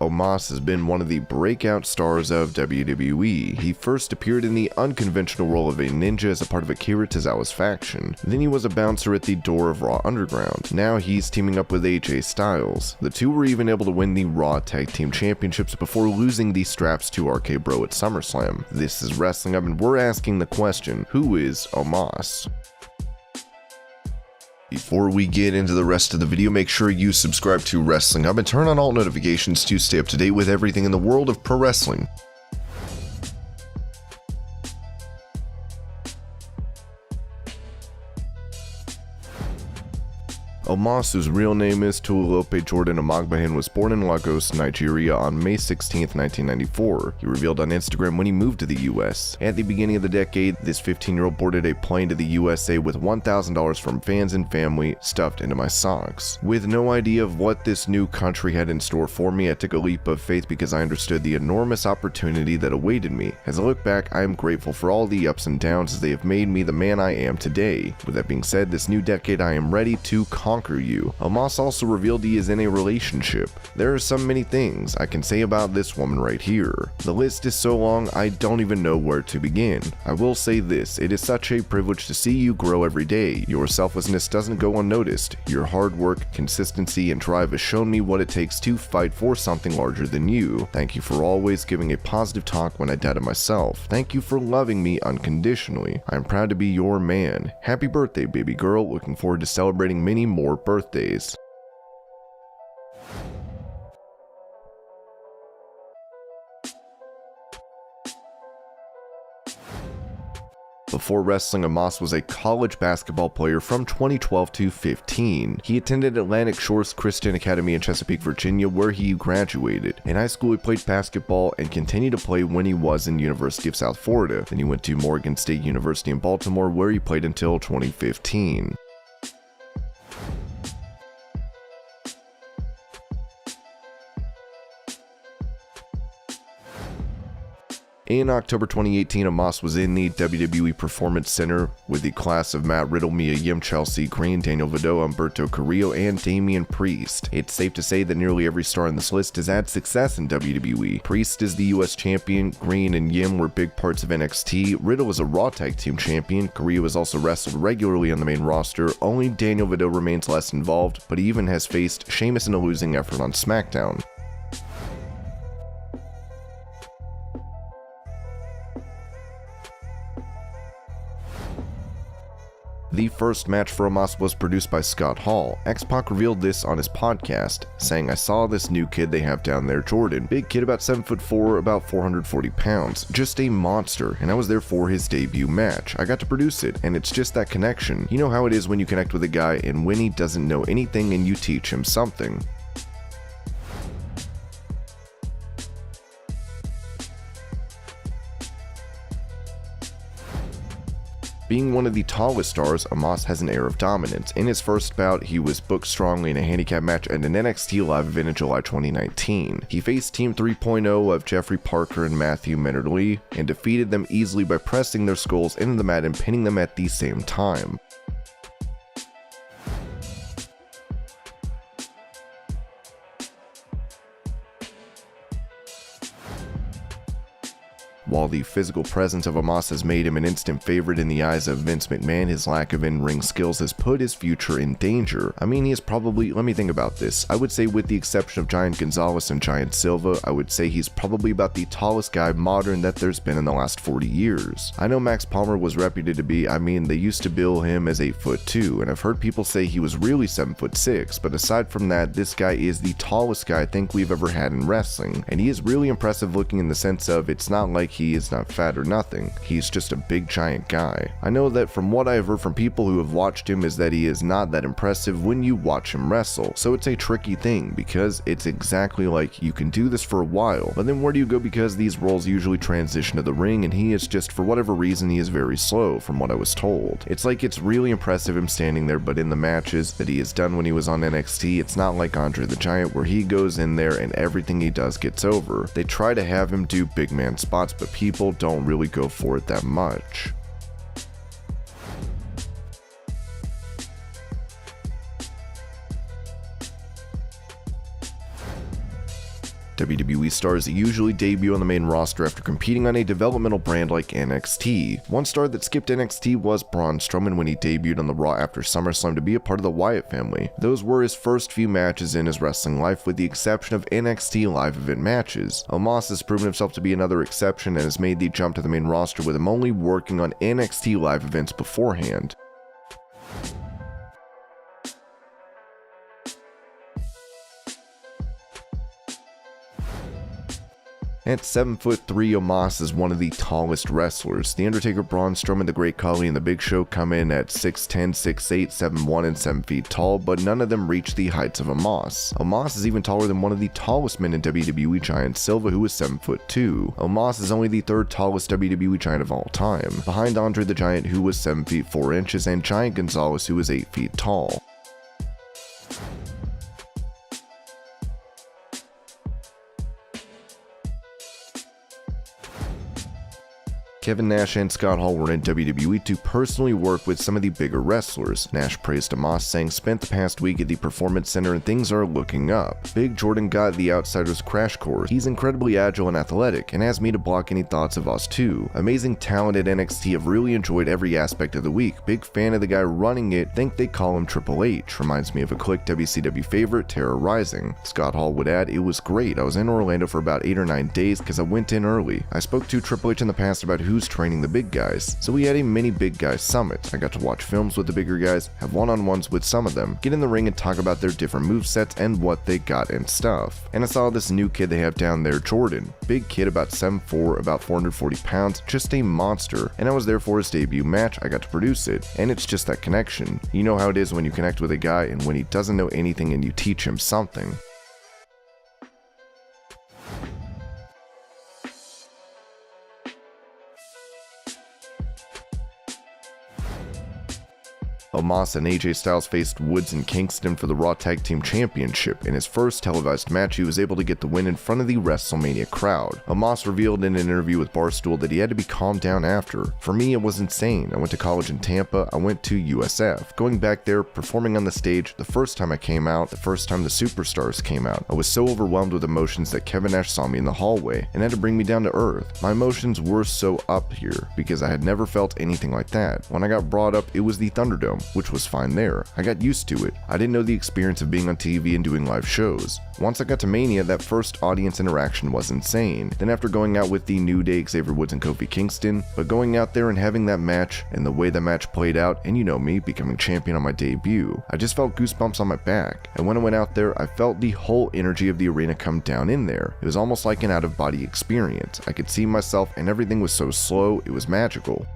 Omos has been one of the breakout stars of WWE. He first appeared in the unconventional role of a ninja as a part of Akira Tozawa's faction. Then he was a bouncer at the door of Raw Underground. Now he's teaming up with AJ Styles. The two were even able to win the Raw Tag Team Championships before losing the straps to RK Bro at SummerSlam. This is Wrestling Up, and we're asking the question, who is Omos? Before we get into the rest of the video, make sure you subscribe to Wrestling Hub and turn on all notifications to stay up to date with everything in the world of pro wrestling. Omos, whose real name is Tolulope Jordan Amagbahin, was born in Lagos, Nigeria on May 16, 1994. He revealed on Instagram when he moved to the US. At the beginning of the decade, this 15-year-old boarded a plane to the USA with $1,000 from fans and family stuffed into my socks. With no idea of what this new country had in store for me, I took a leap of faith because I understood the enormous opportunity that awaited me. As I look back, I am grateful for all the ups and downs as they have made me the man I am today. With that being said, this new decade I am ready to conquer you. Omos also revealed he is in a relationship. There are so many things I can say about this woman right here. The list is so long I don't even know where to begin. I will say this, it is such a privilege to see you grow every day. Your selflessness doesn't go unnoticed. Your hard work, consistency, and drive has shown me what it takes to fight for something larger than you. Thank you for always giving a positive talk when I doubted myself. Thank you for loving me unconditionally. I am proud to be your man. Happy birthday, baby girl. Looking forward to celebrating many more birthdays. Before wrestling, Omos was a college basketball player from 2012 to 15. He attended Atlantic Shores Christian Academy in Chesapeake, Virginia, where he graduated. In high school, he played basketball and continued to play when he was in University of South Florida. Then he went to Morgan State University in Baltimore, where he played until 2015. In October 2018, Omos was in the WWE Performance Center with the class of Matt Riddle, Mia Yim, Chelsea Green, Daniel Vidot, Humberto Carrillo, and Damian Priest. It's safe to say that nearly every star on this list has had success in WWE. Priest is the US champion, Green and Yim were big parts of NXT, Riddle was a Raw Tag Team champion, Carrillo has also wrestled regularly on the main roster, only Daniel Vidot remains less involved, but he even has faced Sheamus in a losing effort on SmackDown. The first match for Omos was produced by Scott Hall. X-Pac revealed this on his podcast, saying, "I saw this new kid they have down there, Jordan. Big kid, about 7'4", about 440 pounds. Just a monster, and I was there for his debut match. I got to produce it, and it's just that connection. You know how it is when you connect with a guy and when he doesn't know anything and you teach him something." Being one of the tallest stars, Omos has an air of dominance. In his first bout, he was booked strongly in a handicap match at an NXT Live event in July 2019. He faced Team 3.0 of Jeffrey Parker and Matthew Menard Lee, and defeated them easily by pressing their skulls into the mat and pinning them at the same time. While the physical presence of Omos has made him an instant favorite in the eyes of Vince McMahon, his lack of in-ring skills has put his future in danger. I mean, he is probably, let me think about this, I would say with the exception of Giant Gonzalez and Giant Silva, I would say he's probably about the tallest guy modern that there's been in the last 40 years. I know Max Palmer was reputed to be, they used to bill him as 8'2", and I've heard people say he was really 7'6", but aside from that, this guy is the tallest guy I think we've ever had in wrestling, and he is really impressive looking in the sense of it's not like he is not fat or nothing, he's just a big giant guy. I know that from what I have heard from people who have watched him is that he is not that impressive when you watch him wrestle, so it's a tricky thing because it's exactly like you can do this for a while, but then where do you go because these roles usually transition to the ring and he is just, for whatever reason, he is very slow from what I was told. It's like it's really impressive him standing there, but in the matches that he has done when he was on NXT, it's not like Andre the Giant where he goes in there and everything he does gets over. They try to have him do big man spots, but people don't really go for it that much. WWE stars usually debut on the main roster after competing on a developmental brand like NXT. One star that skipped NXT was Braun Strowman when he debuted on the Raw after SummerSlam to be a part of the Wyatt family. Those were his first few matches in his wrestling life, with the exception of NXT live event matches. Omos has proven himself to be another exception and has made the jump to the main roster, with him only working on NXT live events beforehand. At 7'3", Omos is one of the tallest wrestlers. The Undertaker, Braun Strowman, The Great Khali, and The Big Show come in at 6'10", 6'8", 7'1", and 7 feet tall, but none of them reach the heights of Omos. Omos is even taller than one of the tallest men in WWE, Giant Silva, who is 7'2". Omos is only the third tallest WWE Giant of all time, behind Andre the Giant, who was 7 feet 4 inches, and Giant Gonzalez, who was 8 feet tall. Kevin Nash and Scott Hall were in WWE to personally work with some of the bigger wrestlers. Nash praised Omos, saying, "Spent the past week at the Performance Center and things are looking up. Big Jordan got the Outsiders crash course. He's incredibly agile and athletic and has me to block any thoughts of us too. Amazing talent at NXT, have really enjoyed every aspect of the week. Big fan of the guy running it, think they call him Triple H. Reminds me of a Click WCW favorite, Terror Rising." Scott Hall would add, "It was great. I was in Orlando for about 8 or 9 days because I went in early. I spoke to Triple H in the past about who's training the big guys, so we had a mini big guys summit. I got to watch films with the bigger guys, have one-on-ones with some of them, get in the ring and talk about their different movesets and what they got and stuff. And I saw this new kid they have down there, Jordan. Big kid, about 7'4", about 440 pounds, just a monster. And I was there for his debut match, I got to produce it. And it's just that connection. You know how it is when you connect with a guy and when he doesn't know anything and you teach him something." Omos and AJ Styles faced Woods and Kingston for the Raw Tag Team Championship. In his first televised match, he was able to get the win in front of the WrestleMania crowd. Omos revealed in an interview with Barstool that he had to be calmed down after. "For me, it was insane. I went to college in Tampa, I went to USF. Going back there, performing on the stage, the first time I came out, the first time the Superstars came out, I was so overwhelmed with emotions that Kevin Nash saw me in the hallway and had to bring me down to earth. My emotions were so up here because I had never felt anything like that. When I got brought up, it was the Thunderdome, which was fine there. I got used to it. I didn't know the experience of being on TV and doing live shows. Once I got to Mania, that first audience interaction was insane. Then after going out with the New Day, Xavier Woods and Kofi Kingston, but going out there and having that match and the way the match played out, and you know me, becoming champion on my debut, I just felt goosebumps on my back. And when I went out there, I felt the whole energy of the arena come down in there. It was almost like an out-of-body experience. I could see myself and everything was so slow, it was magical."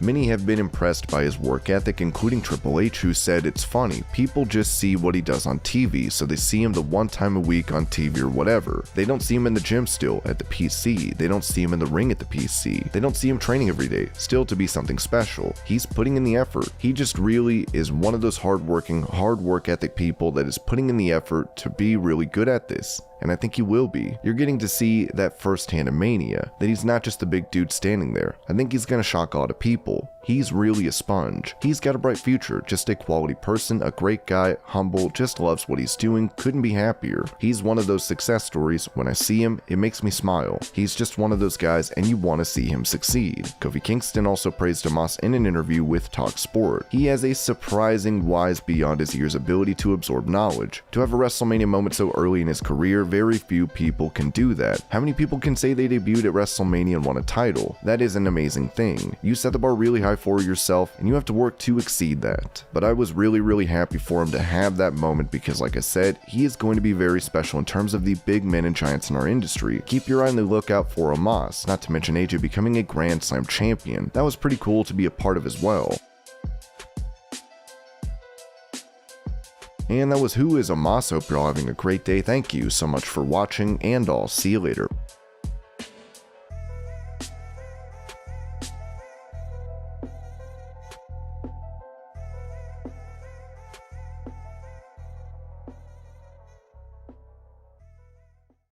Many have been impressed by his work ethic, including Triple H, who said, "It's funny, people just see what he does on TV, so they see him the one time a week on TV or whatever. They don't see him in the gym still, at the PC. They don't see him in the ring at the PC. They don't see him training every day, still to be something special. He's putting in the effort. He just really is one of those hardworking, hard work ethic people that is putting in the effort to be really good at this. And I think he will be. You're getting to see that firsthand in Mania, that he's not just a big dude standing there. I think he's gonna shock a lot of people. He's really a sponge. He's got a bright future, just a quality person, a great guy, humble, just loves what he's doing, couldn't be happier. He's one of those success stories. When I see him, it makes me smile. He's just one of those guys and you want to see him succeed." Kofi Kingston also praised Omos in an interview with Talk Sport. "He has a surprising wise beyond his years ability to absorb knowledge. To have a WrestleMania moment so early in his career, very few people can do that. How many people can say they debuted at WrestleMania and won a title? That is an amazing thing. You set the bar really high for yourself and you have to work to exceed that. But I was really happy for him to have that moment because, like I said, he is going to be very special in terms of the big men and giants in our industry. Keep your eye on the lookout for Omos, not to mention AJ becoming a Grand Slam champion. That was pretty cool to be a part of as well." And that was Who is Omos. Hope you're all having a great day. Thank you so much for watching, and I'll see you later.